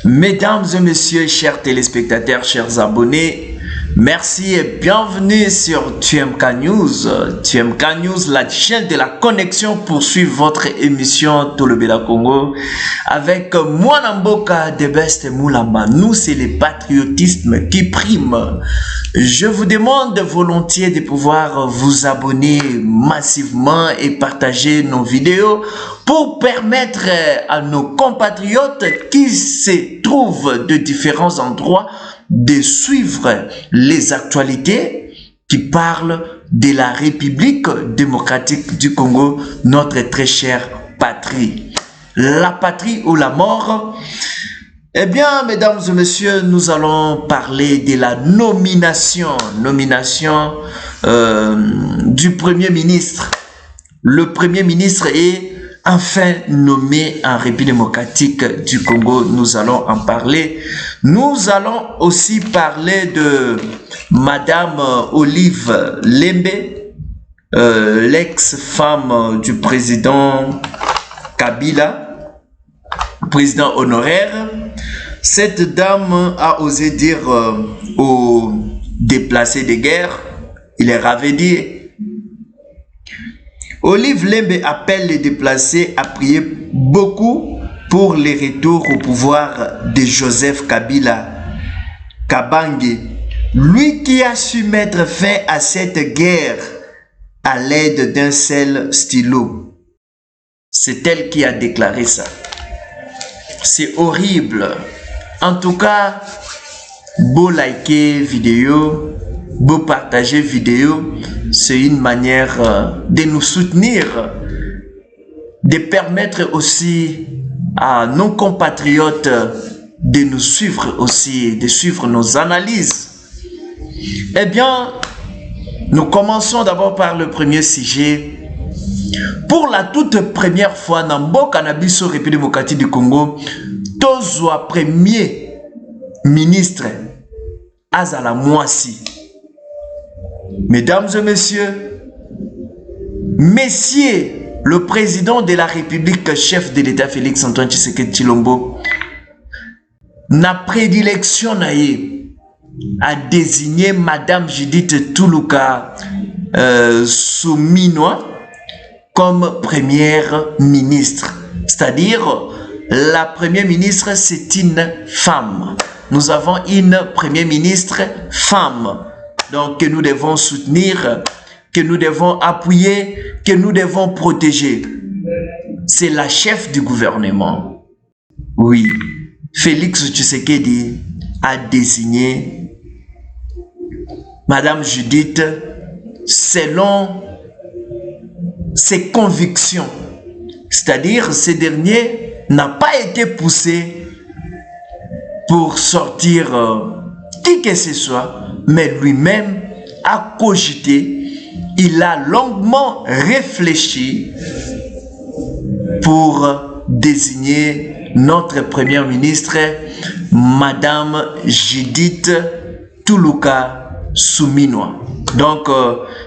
Mesdames et messieurs, chers téléspectateurs, chers abonnés, merci et bienvenue sur TMK News. TMK News, la chaîne de la connexion, poursuit votre émission Tout le Bela Congo avec moi Namboka de Best Moulamba. Nous, c'est le patriotisme qui prime. Je vous demande volontiers de pouvoir vous abonner massivement et partager nos vidéos pour permettre à nos compatriotes qui se trouvent de différents endroits de suivre les actualités qui parlent de la République démocratique du Congo, notre très chère patrie. La patrie ou la mort? Eh bien, mesdames et messieurs, nous allons parler de la nomination du Premier ministre. Le Premier ministre est enfin nommé en République démocratique du Congo. Nous allons en parler. Nous allons aussi parler de Madame Olive Lembe, l'ex-femme du président Kabila, président honoraire. Cette dame a osé dire aux déplacés de guerre, il est ravédié. Olive Lembe appelle les déplacés à prier beaucoup pour le retour au pouvoir de Joseph Kabila Kabange, lui qui a su mettre fin à cette guerre à l'aide d'un seul stylo. C'est elle qui a déclaré ça. C'est horrible. En tout cas, beau liker vidéo, beau partager vidéo, c'est une manière de nous soutenir, de permettre aussi à nos compatriotes de nous suivre aussi, de suivre nos analyses. Eh bien, nous commençons d'abord par le premier sujet. Pour la toute première fois, dans Mboka na biso République démocratique du Congo, tozwa premier ministre azala mwasi. Mesdames et messieurs, messieurs, le président de la République, chef de l'État Félix Antoine Tshisekedi Tshilombo, na prédilection naye a désigné Madame Judith Tuluka Suminwa comme première ministre. C'est-à-dire, la première ministre, c'est une femme. Nous avons une première ministre femme. Donc, que nous devons soutenir, que nous devons appuyer, que nous devons protéger. C'est la chef du gouvernement. Oui, Félix Tshisekedi a désigné Madame Judith selon ses convictions. C'est-à-dire, ce dernier n'a pas été poussé pour sortir qui que ce soit, mais lui-même a cogité, il a longuement réfléchi pour désigner notre première ministre, Madame Judith Tuluka Suminwa. Donc,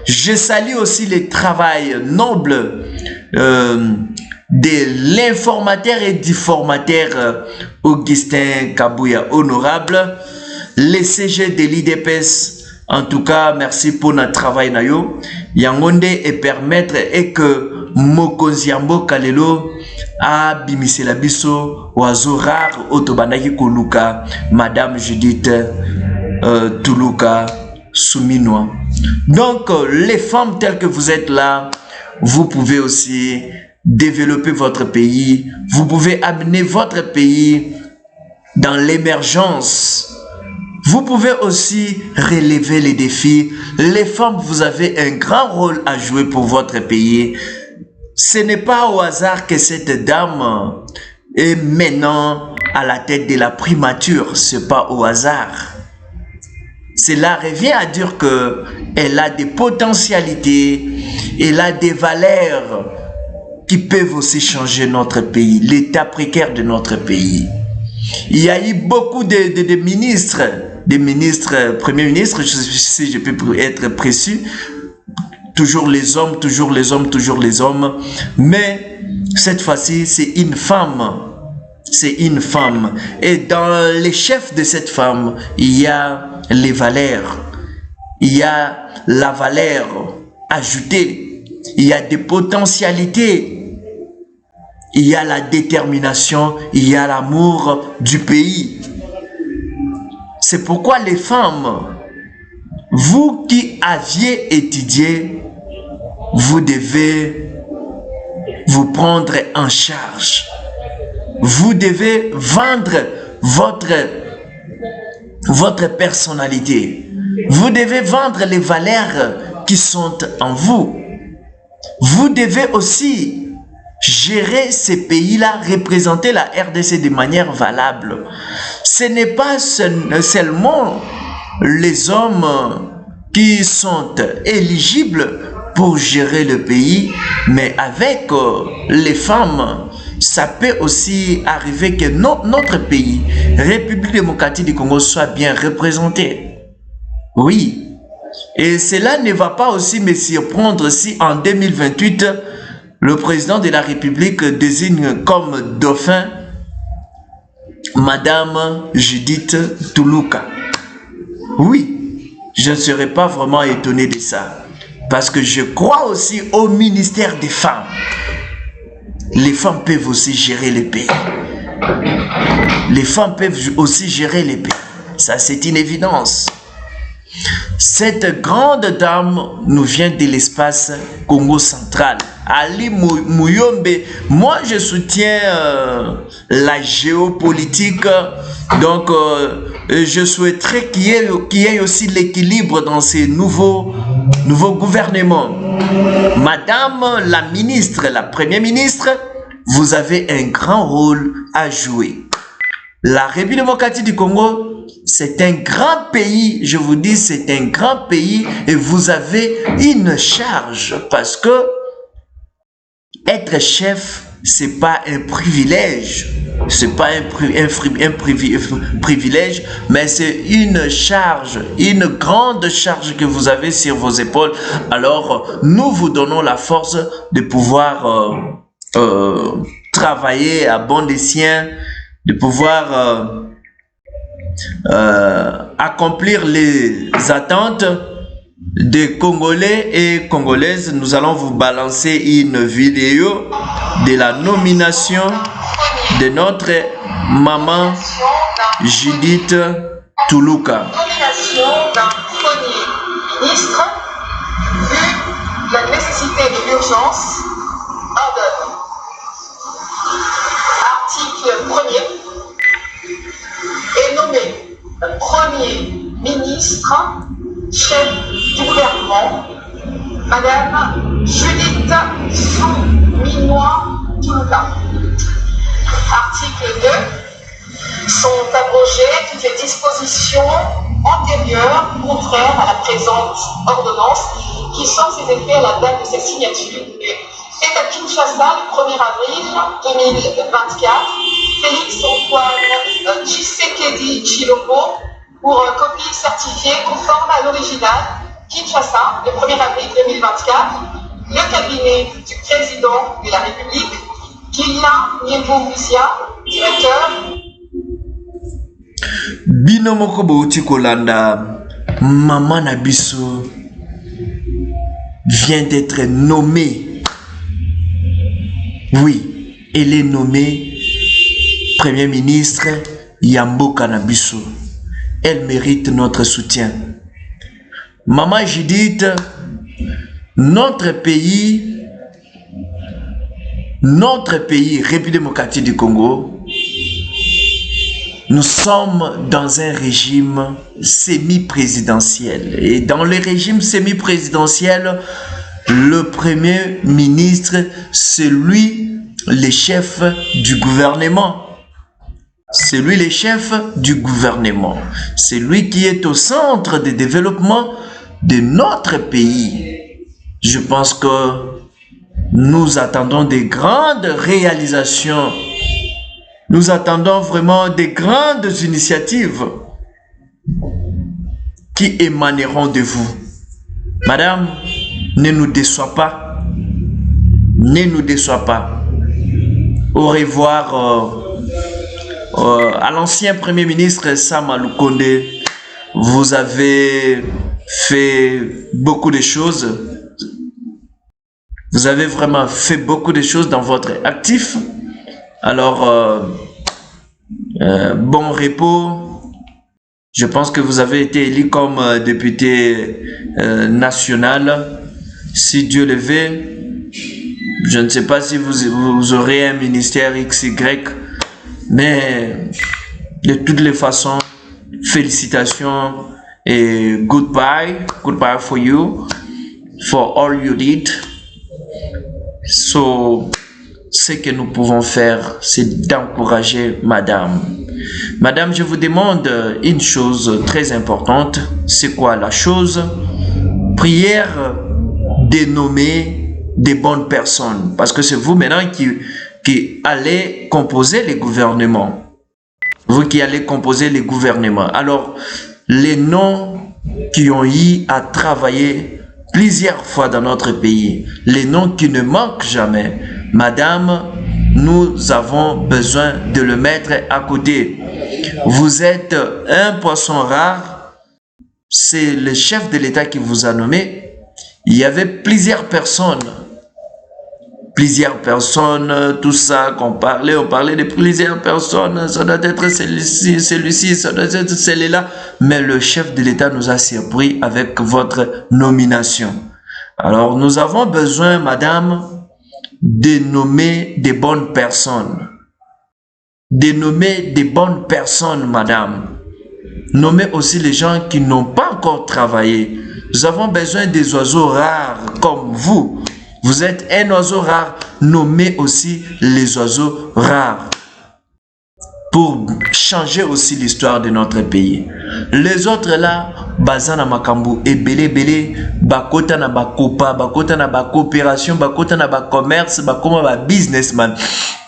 je salue aussi le travail noble de l'informateur et du formateur Augustin Kabouya, honorable, le CG de l'IDPS. En tout cas, merci pour notre travail nayo. Yangonde et permettre et que Mokonziambo Kalelo a bimisela biso oiseau rare otobandaki koluka Madame Judith Tuluka Suminwa. Donc, les femmes telles que vous êtes là, vous pouvez aussi développer votre pays, vous pouvez amener votre pays dans l'émergence. Vous pouvez aussi relever les défis. Les femmes, vous avez un grand rôle à jouer pour votre pays. Ce n'est pas au hasard que cette dame est maintenant à la tête de la primature. Ce n'est pas au hasard. Cela revient à dire qu'elle a des potentialités, elle a des valeurs qui peuvent aussi changer notre pays, l'état précaire de notre pays. Il y a eu beaucoup de ministres, premiers ministres, si je peux être précis, toujours les hommes, toujours les hommes, toujours les hommes, mais cette fois-ci, c'est une femme c'est une femme. Et dans les chefs de cette femme, il y a les valeurs. Il y a la valeur ajoutée. Il y a des potentialités. Il y a la détermination. Il y a l'amour du pays. C'est pourquoi les femmes, vous qui aviez étudié, vous devez vous prendre en charge. Vous devez vendre votre personnalité. Vous devez vendre les valeurs qui sont en vous. Vous devez aussi gérer ces pays-là, représenter la RDC de manière valable. Ce n'est pas seulement les hommes qui sont éligibles pour gérer le pays, mais avec les femmes, ça peut aussi arriver que notre pays, République démocratique du Congo, soit bien représenté. Oui. Et cela ne va pas aussi me surprendre si en 2028, le président de la République désigne comme dauphin Madame Judith Tuluka. Oui, je ne serais pas vraiment étonné de ça. Parce que je crois aussi au ministère des femmes. Les femmes peuvent aussi gérer les pays. Les femmes peuvent aussi gérer les pays. Ça, c'est une évidence. Cette grande dame nous vient de l'espace Congo central. Ali Mouyombe, moi je soutiens la géopolitique, donc je souhaiterais qu'il y ait aussi l'équilibre dans ces nouveaux gouvernements. Madame la ministre, la première ministre, vous avez un grand rôle à jouer. La République démocratique du Congo, c'est un grand pays, je vous dis, c'est un grand pays et vous avez une charge parce que être chef, c'est pas un privilège, c'est pas un privilège, mais c'est une charge, une grande charge que vous avez sur vos épaules. Alors, nous vous donnons la force de pouvoir travailler à bon escient, de pouvoir accomplir les attentes des Congolais et Congolaises. Nous allons vous balancer une vidéo de la nomination de notre maman Judith Tuluka. Nomination d'un premier ministre, vu la nécessité de l'urgence, ordonne. Article 1er est nommé premier ministre, chef du gouvernement, Madame Judith Suminwa Tuluka. Article 2. Sont abrogées toutes les dispositions antérieures contraires à la présente ordonnance qui sont ses effets à la date de sa signature. C'est à Kinshasa le 1er avril 2024, Félix Antoine Tshisekedi Tshilombo pour copie certifiée conforme à l'original. Kinshasa le 1er avril 2024, le cabinet du président de la République, Kylian Nyembo-Mousia, directeur. Bino moko bouti kolanda, maman Nabiso vient d'être nommée. Oui, elle est nommée Premier ministre Yamboka Nabiso. Elle mérite notre soutien. Maman Judith, notre pays, République démocratique du Congo, nous sommes dans un régime semi-présidentiel. Et dans le régime semi-présidentiel, le Premier ministre, c'est lui le chef du gouvernement. C'est lui le chef du gouvernement. C'est lui qui est au centre du développement de notre pays. Je pense que nous attendons des grandes réalisations. Nous attendons vraiment des grandes initiatives qui émaneront de vous. Madame, ne nous déçois pas. Ne nous déçois pas. Au revoir à l'ancien Premier ministre Sama Lukonde, vous avez fait beaucoup de choses. Vous avez vraiment fait beaucoup de choses dans votre actif. Alors, bon repos. Je pense que vous avez été élu comme député national. Si Dieu le veut, je ne sais pas si vous aurez un ministère XY, mais de toutes les façons, félicitations et goodbye for you, for all you did. So, ce que nous pouvons faire, c'est d'encourager madame. Madame, je vous demande une chose très importante. C'est quoi la chose? Prière de nommer des bonnes personnes. Parce que c'est vous maintenant qui allez composer les gouvernements. Vous qui allez composer les gouvernements. Alors, les noms qui ont eu à travailler plusieurs fois dans notre pays, les noms qui ne manquent jamais, madame, nous avons besoin de le mettre à côté. Vous êtes un poisson rare, c'est le chef de l'État qui vous a nommé. Il y avait plusieurs personnes, tout ça qu'on parlait, on parlait de plusieurs personnes, ça doit être celui-ci, ça doit être celui-là, mais le chef de l'État nous a surpris avec votre nomination. Alors nous avons besoin, madame, de nommer des bonnes personnes. De nommer des bonnes personnes, madame. Nommer aussi les gens qui n'ont pas encore travaillé. Nous avons besoin des oiseaux rares comme vous. Vous êtes un oiseau rare. Nommez aussi les oiseaux rares pour changer aussi l'histoire de notre pays. Les autres là, bazana makambu et belé, bakota na bakopa, bakota na coopération, bakota na commerce, bakoma ba businessman.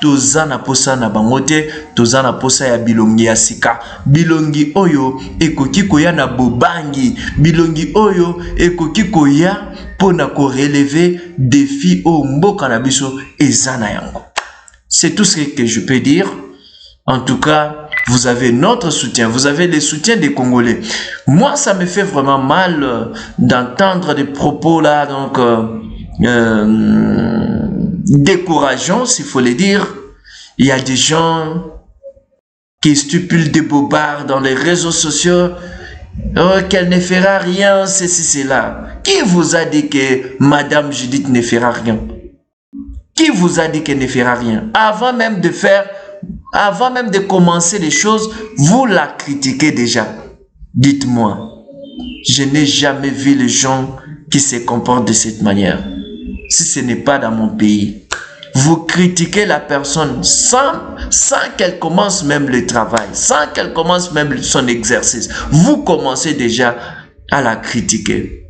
Tozana posa na bangote, tozana posa ya bilongi ya sika. Bilongi oyo ekoki koya na bobangi, bilongi oyo ekoki koya pona ko relever défi o mboka na biso ezana yango. C'est tout ce que je peux dire. En tout cas, vous avez notre soutien, vous avez le soutien des Congolais. Moi, ça me fait vraiment mal d'entendre des propos là, donc décourageants, s'il faut le dire. Il y a des gens qui stipulent des bobards dans les réseaux sociaux, qu'elle ne fera rien, ceci, cela. Qui vous a dit que Madame Judith ne fera rien? Qui vous a dit qu'elle ne fera rien? Avant même de commencer les choses, vous la critiquez déjà. Dites-moi, je n'ai jamais vu les gens qui se comportent de cette manière. Si ce n'est pas dans mon pays, vous critiquez la personne sans qu'elle commence même le travail, sans qu'elle commence même son exercice. Vous commencez déjà à la critiquer.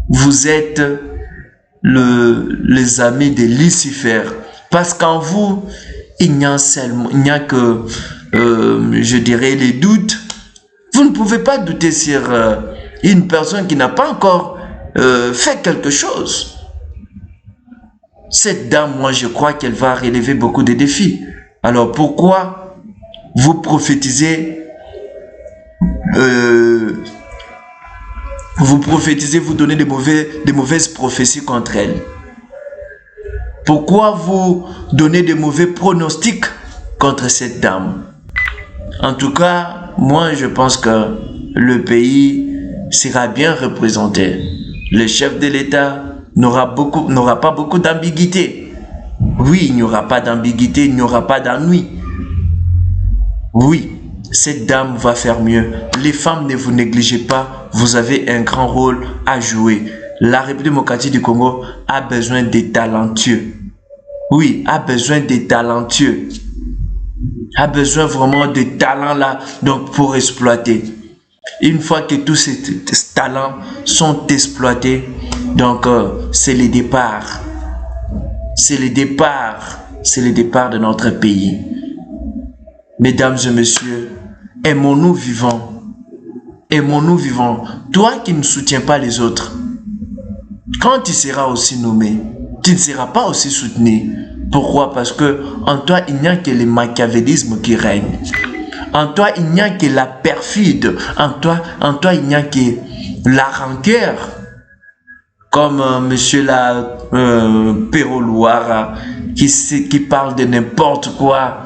Vous êtes les amis de Lucifer. Parce qu'en vous, il n'y a que, je dirais, les doutes. Vous ne pouvez pas douter sur une personne qui n'a pas encore fait quelque chose. Cette dame, moi, je crois qu'elle va relever beaucoup de défis. Alors, pourquoi vous prophétisez, vous donnez de mauvaises prophéties contre elle? Pourquoi vous donnez de mauvais pronostics contre cette dame? En tout cas, moi, je pense que le pays sera bien représenté. Le chef de l'État n'aura pas beaucoup d'ambiguïté. Oui, il n'y aura pas d'ambiguïté, il n'y aura pas d'ennui. Oui, cette dame va faire mieux. Les femmes, ne vous négligez pas, vous avez un grand rôle à jouer. La République démocratique du Congo a besoin des talentueux. Oui, a besoin des talentueux. A besoin vraiment des talents là, donc pour exploiter. Une fois que tous ces talents sont exploités, donc c'est le départ. C'est le départ. C'est le départ de notre pays. Mesdames et messieurs, aimons-nous vivants. Aimons-nous vivants. Toi qui ne soutiens pas les autres, quand tu seras aussi nommé, tu ne seras pas aussi soutenu. Pourquoi? Parce que en toi, il n'y a que le machiavélisme qui règne. En toi, il n'y a que la perfide. En toi, il n'y a que la rancœur. Comme monsieur Perrault Louara qui parle de n'importe quoi.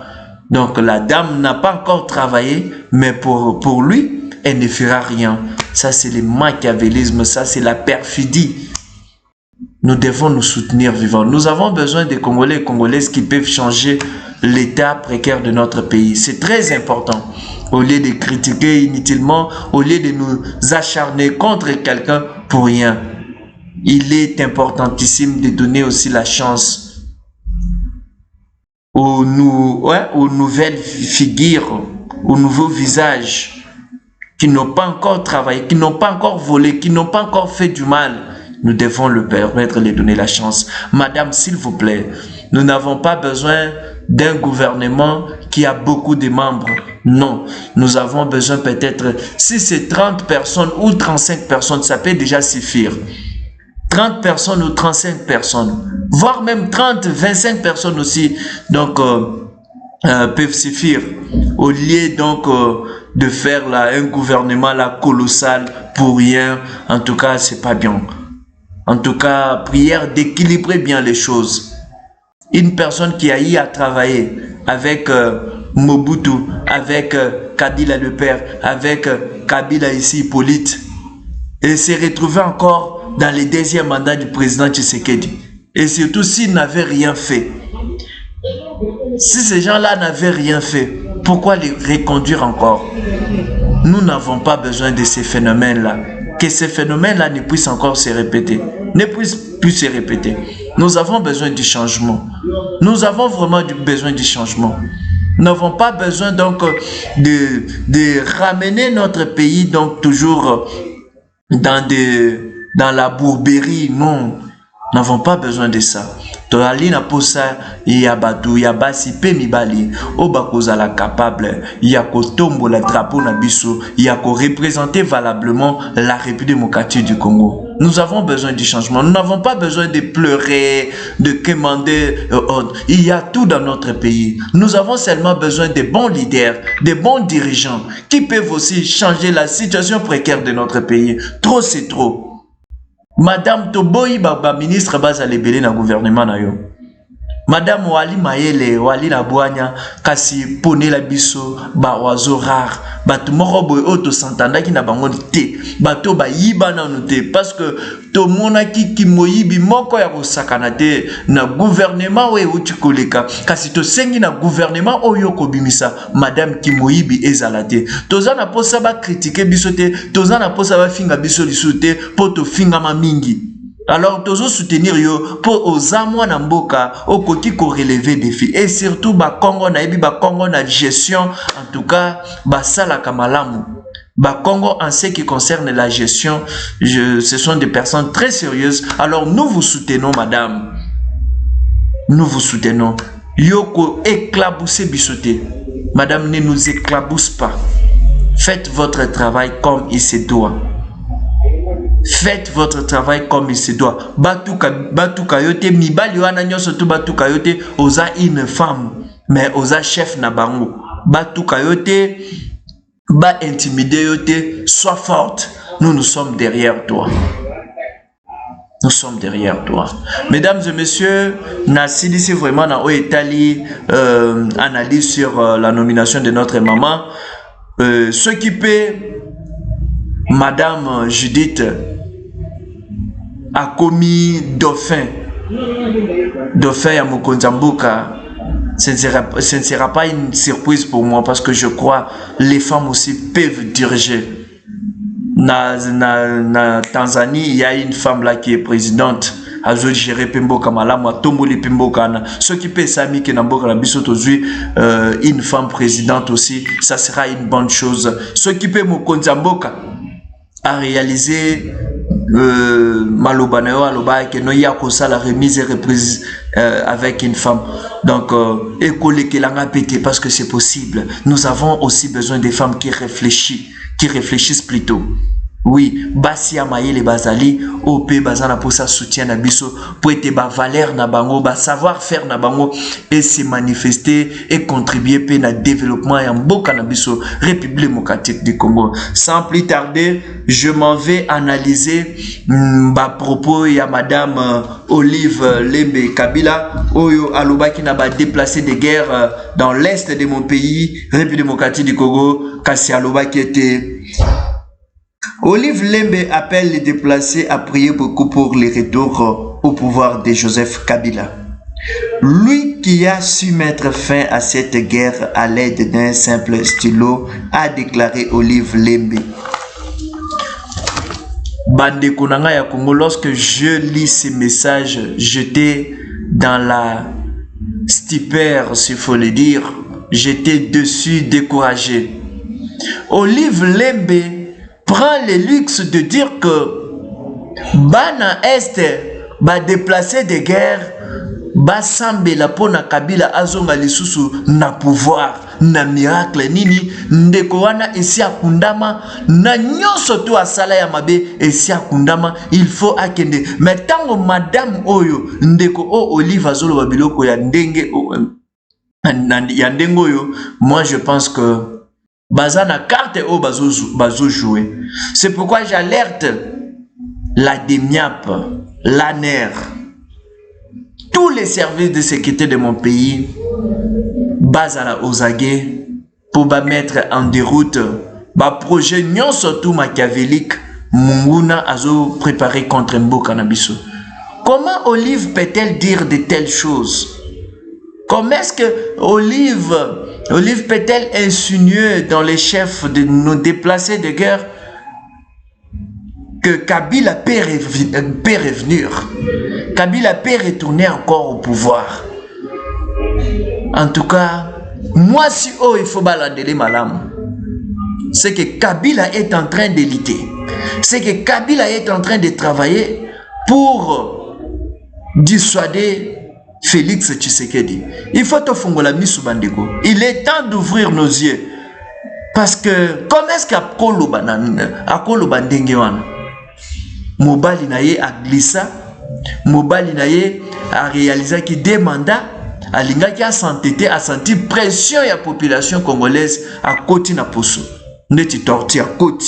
Donc la dame n'a pas encore travaillé, mais pour lui, elle ne fera rien. Ça, c'est le machiavélisme, ça, c'est la perfidie. Nous devons nous soutenir vivants. Nous avons besoin des Congolais et Congolaises qui peuvent changer l'état précaire de notre pays. C'est très important. Au lieu de critiquer inutilement, au lieu de nous acharner contre quelqu'un pour rien, il est importantissime de donner aussi la chance aux nouvelles figures, aux nouveaux visages qui n'ont pas encore travaillé, qui n'ont pas encore volé, qui n'ont pas encore fait du mal. Nous devons le permettre de donner la chance. Madame, s'il vous plaît, nous n'avons pas besoin d'un gouvernement qui a beaucoup de membres. Non, nous avons besoin peut-être, si c'est 30 personnes ou 35 personnes, ça peut déjà suffire. 30 personnes ou 35 personnes, voire même 30, 25 personnes aussi, donc peuvent suffire. Au lieu donc de faire là un gouvernement là colossal pour rien, en tout cas c'est pas bien. En tout cas, prière d'équilibrer bien les choses. Une personne qui a eu à travailler avec Mobutu, avec Kabila le père, avec Kabila ici, Hippolyte, et s'est retrouvé encore dans le deuxième mandat du président Tshisekedi. Et surtout s'il n'avait rien fait. Si ces gens-là n'avaient rien fait, pourquoi les reconduire encore? Nous n'avons pas besoin de ces phénomènes-là. Que ces phénomènes-là ne puissent encore se répéter. Ne puissent plus se répéter. Nous avons besoin du changement. Nous avons vraiment besoin du changement. Nous n'avons pas besoin donc de ramener notre pays donc toujours dans la bourberie. Non, nous n'avons pas besoin de ça. Toali na posa ya batu ya basi pe mibali obakozala capable ya kotombo la drapeau na biso ya ko représenter valablement la République démocratique du Congo. Nous avons besoin du changement. Nous n'avons pas besoin de pleurer, de commander. Il y a tout dans notre pays. Nous avons seulement besoin de bons leaders, de bons dirigeants qui peuvent aussi changer la situation précaire de notre pays. Trop, c'est trop. Madame Toboyi Baba ministre baza lebele na gouvernement na yo. Madame Wali Mayele Wali na Bwanya kasi pone la biso ba oiseau rare batu moko boy auto santanda ki na bango te bato ba yiba na te parce que to mona ki moyibi moko ya kosakana te na gouvernement we uti koleka kasi to sengi na gouvernement oyo kobimisa madame ki moyibi ezala te toza na posa ba critiquer biso te toza na posa ba finga biso lisu te po to finga ma mingi. Alors, tozo soutenir yo pour aux amoi na mboka au côté ko relever défi et surtout ba Congo na ebi ba Congo na gestion en tout cas ba sala kamalamu ba Congo en ce qui concerne la gestion ce sont des personnes très sérieuses. Alors nous vous soutenons madame, nous vous soutenons yo ko éclabousser bisoté madame, ne nous éclabousse pas, faites votre travail comme il se doit. Faites votre travail comme il se doit. Batuka yote mibali wana nyoso tu batuka yote oza une femme mais oza chef na bango. Batuka yote ba intimider yote, sois forte. Nous sommes derrière toi. Nous sommes derrière toi. Mesdames et messieurs, Nassili c'est vraiment na Oetali analyse sur la nomination de notre maman. Ce qui peut Madame Judith a commis dauphin à Mokonzamboka. Ce ne sera pas une surprise pour moi parce que je crois les femmes aussi peuvent diriger. Na Tanzanie, il y a une femme là qui est présidente. Azo gérer Pemboka Malamu, Tomboli Pemboka. Ce qui peut s'ami que Namboka na biso tozui une femme présidente aussi, ça sera une bonne chose. Ce qui peut Mokonzamboka a réalisé Malobanayo Aloba que nous y a ça la remise et reprise avec une femme. Donc écoler que l'on a pété parce que c'est possible. Nous avons aussi besoin des femmes qui réfléchissent plutôt. Oui, basi ya mayele bazali OP bazana pour ça soutien na biso pour être ba valeur na bango, ba savoir faire na bango et se manifester et contribuer pe na développement ya mboka na biso République démocratique du Congo. Sans plus tarder, je m'en vais analyser ba propos ya madame Olive Lembe Kabila oyo alobaki na ba déplacé de guerre dans l'est de mon pays République démocratique du Congo kasi alobaki était Olive Lembe appelle les déplacés à prier beaucoup pour le retour au pouvoir de Joseph Kabila. Lui qui a su mettre fin à cette guerre à l'aide d'un simple stylo, a déclaré Olive Lembe. Bande Konanga ya Congo, lorsque je lis ces messages, j'étais dans la stupeur, s'il faut le dire. J'étais dessus découragé. Olive Lembe prend le luxe de dire que Bana Est ba déplacé de guerre ba sambela pona Kabila azonga lisusu na pouvoir na miracle nini ndeko wana esi akundama na nyonso to asala ya mabe esi akundama il faut akende mais tango madame oyo ndeko o Olive azolo babiloko ya ndenge oyo moi je pense que Bazana carte au bazo jouer. C'est pourquoi j'alerte la DEMIAP, l'ANER, tous les services de sécurité de mon pays, Bazana Ozage, pour mettre en déroute, projet non surtout machiavélique, Munguna Azo préparé contre Mboka Nabiso. Comment Olive peut-elle dire de telles choses? Comment est-ce que Olive peut-elle insinuer dans les chefs de nos déplacés de guerre que Kabila peut revenir, Kabila peut retourner encore au pouvoir? En tout cas, moi si il faut balader malam, c'est que Kabila est en train de lutter, c'est que Kabila est en train de travailler pour dissuader Félix Tshisekedi. Il faut te fongola misu bandeko. Il est temps d'ouvrir nos yeux. Parce que, comment est-ce qu'Akolo bandenge wana? Mobali na ye a glissa, Mobali na ye a réalisé qui deux mandats, alinga qui a senti pression ya population congolaise à côté na poso. Neti torti à côté.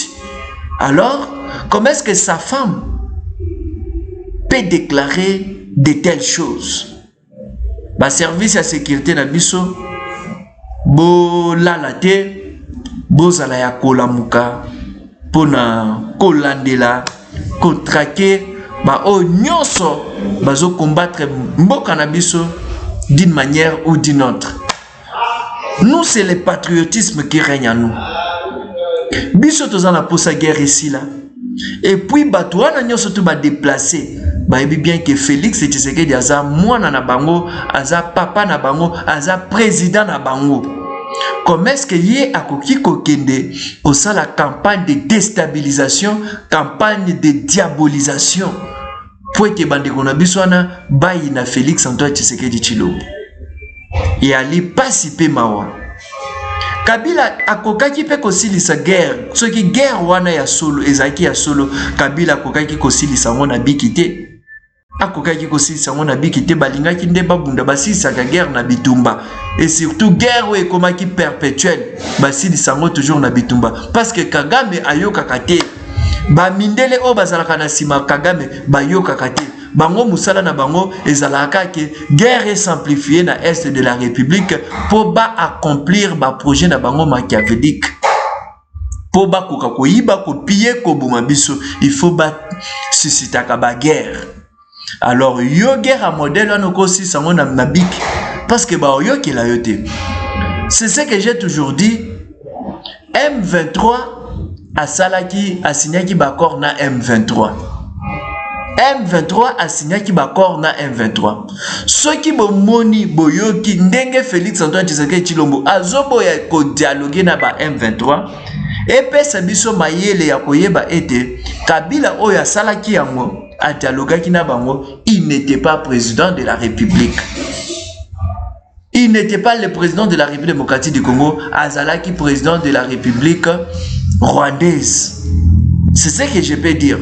Alors, comment est-ce que sa femme peut déclarer de telles choses? Ba service à sécurité na biso bo lalate bo zala ya kolamuka pona kolandela ko traquer ba o nyonso bazo combattre mboka na biso d'une manière ou d'une autre. Nous c'est le patriotisme qui règne en nous. Biso tozana pour sa guerre ici là. Et puis batouana nyonso to ba déplacer. Bayebi bien que Félix Tshisekedi aza mwana na bango, aza papa na bango, aza président na bango. Comment est-ce que yé akoki kokende au sein la campagne de déstabilisation, campagne de diabolisation pour que bande kona biswana bayi na Félix Antoine Tshisekedi Tshilombo. Et ali pasipe mawa. Kabila akokaki pe kosilisa guerre, ce qui guerre wana ya solo ezaki ya solo, Kabila akokaki kosilisa ngona bikite. Akokaki kosilisa ngona bikite balingaki nde babunda basilisa ka guerre na bitumba et surtout guerre we komaki perpétuelle basilisa ngo toujours na bitumba parce que Kagame ayoka kate ba mindele o bazalaka na sima Kagame bayoka kate bango musala na bango ezalaka ke guerre est simplifiée na est de la République pour ba accomplir ba projet na bango machiavélique pour ba koyiba ko piller ko boma biso il faut ba susciter ka guerre. Alors yo guerre à modèle on aussi sango na bik parce que ba yo ki la yote. C'est ce que j'ai toujours dit. M23 a salaki a signé ki bakor na M23. M23 a signé qui bakor na M23. Ceux qui bomoni boyoki ndenge Félix Antoine Tshisekedi Tshilombo azoboya ko dialoguer na ba M23 et pesa biso mayele ya koyeba ete Kabila oya salaki yango a dialoguer ki na bango, il n'était pas président de la République. Il n'était pas le président de la République démocratique du Congo, azalaki président de la République rwandaise. C'est ce que je peux dire.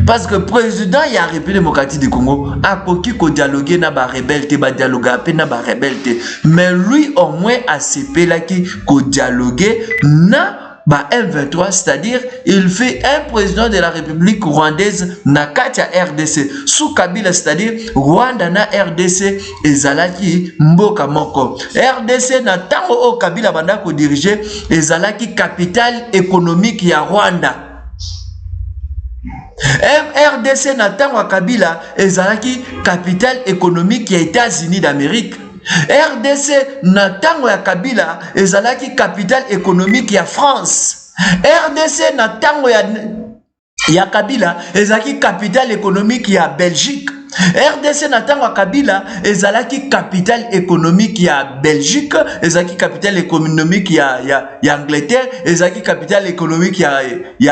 Parce que le président de la République démocratique du Congo a coquille qu'on dialogue na ba rebelle te ba dialogue à peine na ba rebelle te. Mais lui au moins a CP là qui qu'on dialogue na ba M23, c'est-à-dire il fait un président de la République rwandaise na katia RDC sous Kabila, c'est-à-dire Rwanda na RDC ezalaki mboka moko. RDC na tango o Kabila banda ko diriger ezalaki capitale économique ya Rwanda. RDC na tango ya Kabila ezalaki capitale économique ya États-Unis d'Amérique. RDC na tango ya Kabila ezalaki capitale économique ya France. RDC na tango ya Kabila ezalaki capitale économique ya Belgique. RDC na tango ya Kabila ezalaki capitale économique ya Belgique, ezalaki capitale économique ya Angleterre, ezalaki capitale économique ya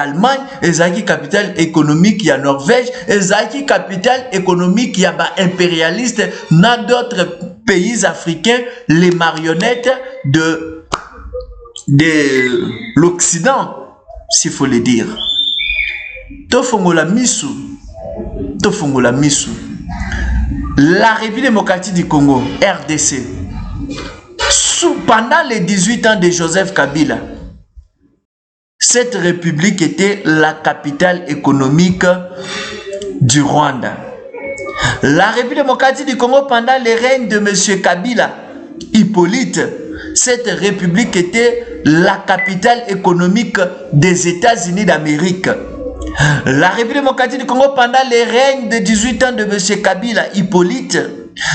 Allemagne, ezalaki capitale économique ya Norvège, ezalaki capitale économique ya ba impérialiste na d'autres pays africains, les marionnettes de l'Occident, s'il faut le dire. Tofongola misu. La République démocratique du Congo, RDC, pendant les 18 ans de Joseph Kabila, cette république était la capitale économique du Rwanda. La République démocratique du Congo, pendant le règne de M. Kabila, Hippolyte, cette république était la capitale économique des États-Unis d'Amérique. La République démocratique du Congo, pendant les règnes de 18 ans de M. Kabila, Hippolyte,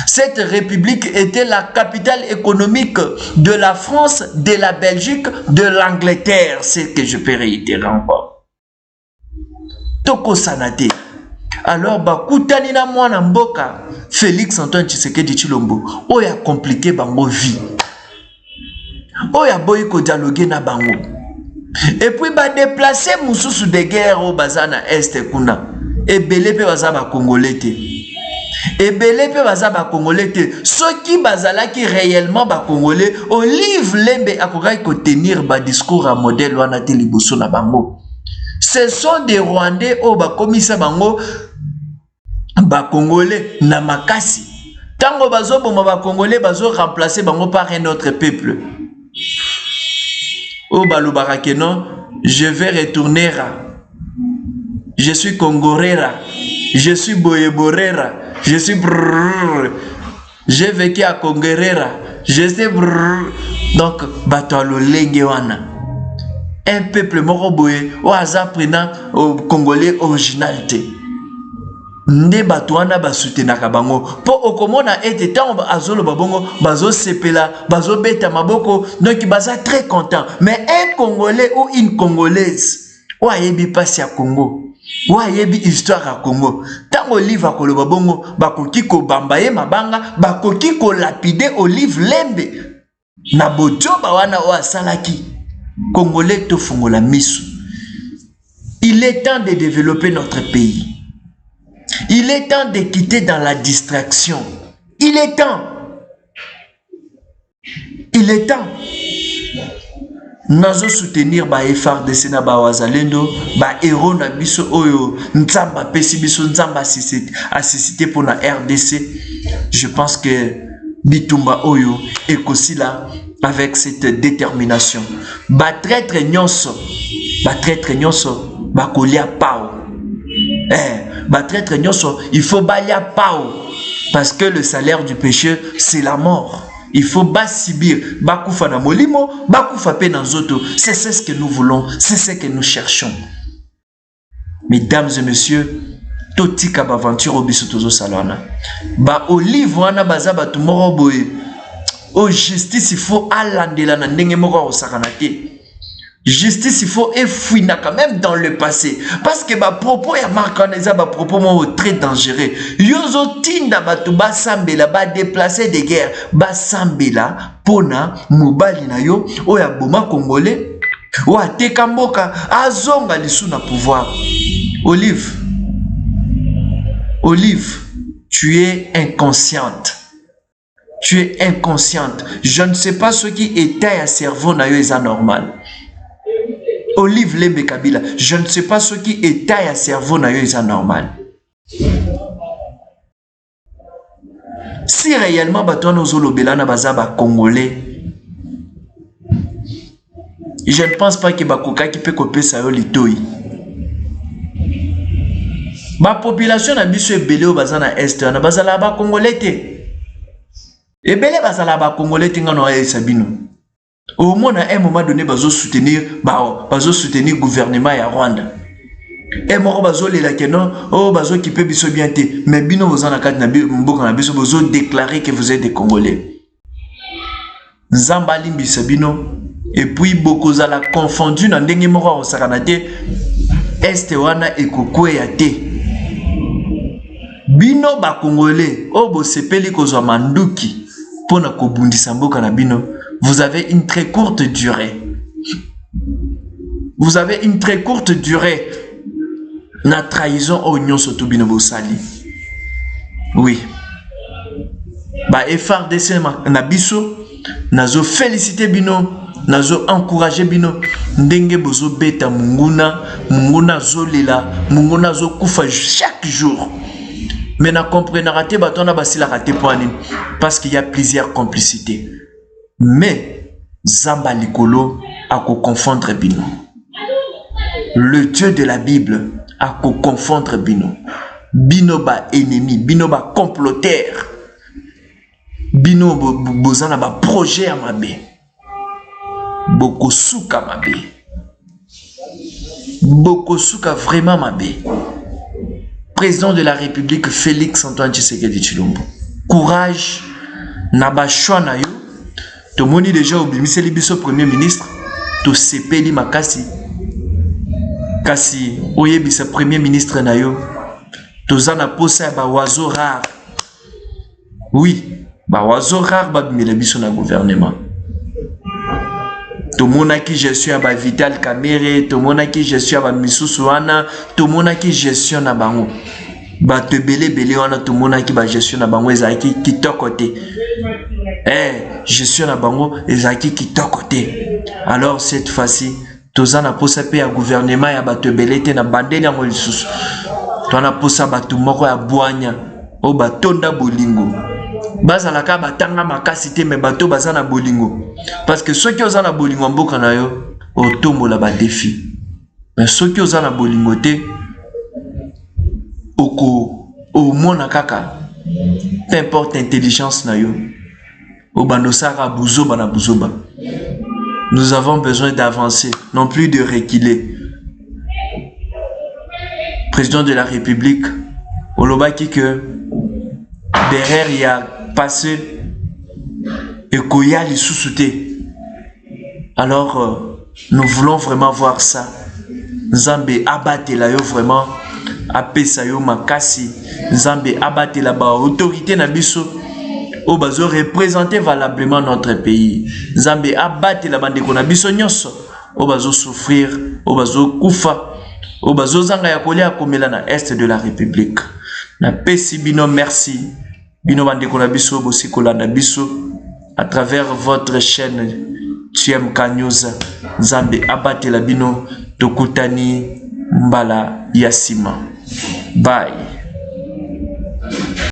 cette république était la capitale économique de la France, de la Belgique, de l'Angleterre. C'est ce que je peux réitérer encore. Toko Sanate. Alors, bakutani na mwana mboka Félix Antoine Tshisekedi Tshilombo, oya compliqué bango vie. Oya boy ko dialoguer na bango. Et puis ba déplacer mususu de guerre au bazana est kuna. Et belé pe baza ba congolais te. Et belé pe baza ba congolais te. Ceux qui bazala qui réellement ba congolais, Olive Lembe akokai ko tenir ba discours à modèle wana te liboso na bango. Ce sont des Rwandais au ba komisa bango ba congolais na makasi. Tango bazo boma ba congolais bazo remplacer bango par un autre peuple. Oh Baloubarakeno, je vais retourner. Je suis Congorera. Je suis Boyeborera. Je suis brrr. J'ai vécu à Congorera. Je sais brrr. Donc, Batalo Lengewana. Un peuple moroboye au hasard prenant au Congolais originalité. Nde batouana ba soutenaka bango po okomona ete tant azolo babongo bazo sepela bazo beta maboko, donc baza très content. Mais un Congolais ou une Congolaise ou ayebi pasi ya Congo ou ayebi histoire ya Congo, tant Olive akoloba bongo bakoki ko bambaye mabanga, bakoki ko lapider Olive Lembe na bojoba wana o asalaki. Congolais to fungola misu. Il est temps de développer notre pays. Il est temps de quitter dans la distraction. Il est temps. Il est temps. Nazo soutenir ba FARDC na ba wazalendo, ba héros na biso oyo, nzamba pesi biso nzamba assisté pour la RDC. Je pense que Bitumba oyo ekosi là avec cette détermination. Ba traître nyonso, ba kolia pao. Il faut balia pao parce que le salaire du pécheur c'est la mort. Il faut basibir, bakufa na molimo, bakufa pe na zoto. C'est ce que nous voulons, c'est ce que nous cherchons. Mesdames et messieurs, totika ba aventure obiso tozo salana. Ba Olive wana baza batu moko boye. O justice il faut alandela na ndenge moko osakana te. Justice, il faut effouiner quand même dans le passé. Parce que ma propos ya marcanesa, ma propos très dangereux. Yozo tinda batu basambela, ba déplacer des guerres, basambela, pona, mobali na yo, oya boma congolais, oya tekamboka, azonga lisu na pouvoir. Olive, tu es inconsciente. Tu es inconsciente. Je ne sais pas ce qui est à cerveau na yo est anormal. Olive Lembe Kabila, je ne sais pas ce qui est à cerveau na yo est normal. Si réellement Batono Zolobela na bazaba congolais, je ne pense pas que Bakoka qui peut copier ça yo litoi. Ma population na biso ebele o bazana est na bazala ba congolais te. Ebele bazala ba congolais te ngano ya sabino. Au moins à un moment donné bazo soutenir gouvernement ya Rwanda. Et moko bazo lela que non, oh bazo qui peut biso bien te, mais bino bazana kat na mboka na biso bazo déclarer que vous êtes des Congolais. Nzamba limbi sabino et puis beaucoup zala confondu na ndenge moko osakana te est wana ekokwe ya te. Bino ba Congolais o bo sepeli kozwa manduki pona kobundisa mboka na bino. Vous avez une très courte durée. Vous avez une très courte durée. Na trahison au union soto bino bosali. Oui. Ba FARDC na biso nazo féliciter bino, nazo encourager bino ndenge bozo beta munguna zolela, munguna zo kufa chaque jour. Mais na comprendre raté batona basila raté poani parce qu'il y a plusieurs complicités. Mais Zamba Likolo a ko confondre bino. Le Dieu de la Bible a ko confondre bino. Bino ba ennemi, bino ba comploteur. Bino bozana ba projet à mabe. Boko suka mabe. Boko suka vraiment mabe. Président de la République Félix Antoine Tshisekedi Tshilombo. Courage na ba choix na yo. To moni déjà obimiseli biso premier ministre to sepeli makasi kasi oyebisa premier ministre na yo to zana posa ba oiseau rare. Oui, ba oiseau rare ba bimela biso na gouvernement. To mona ki gestion ba Vital Kamerhe, to mona ki gestion ba misusu wana, to mona ki gestion na bango. Ba te belé wana to mona ki ba gestion na bango ezaki kitoko te. Gestion na bango ezaki kitoko te. Alors cette fois-ci, tozana posa pe ya gouvernement ya bato belete na bandeli yango lisusu. Tona posa bato moko ya bwanya o batonda bolingo. Bazalaka batanga makasi te me bato bazana bolingo. Parce que ceux qui ozana bolingo mboka na yo otombola ba défi. Mais ceux qui ozana bolingo te oko au mona kaka. Peu importe intelligence na yo. Nous avons besoin d'avancer, non plus de reculer. Président de la République, Olobaki que derrière il y a passé et qu'il y a les sous-soutés. Alors, nous voulons vraiment voir ça. Nzambe abate la yo vraiment, apesa yo makasi. Nzambe abate la ba autorité na biso. O bazo représenter valablement notre pays. Nzambe abate la bande kona biso nyonso. O bazo souffrir, o bazo kufa, o bazo zanga ya kolia komela na est de la République. Na pesi bino merci. Bino bande kona biso bosikola na biso à travers votre chaîne TMK News. Nzambe abate la bino tokutani mbala yasima. Bye.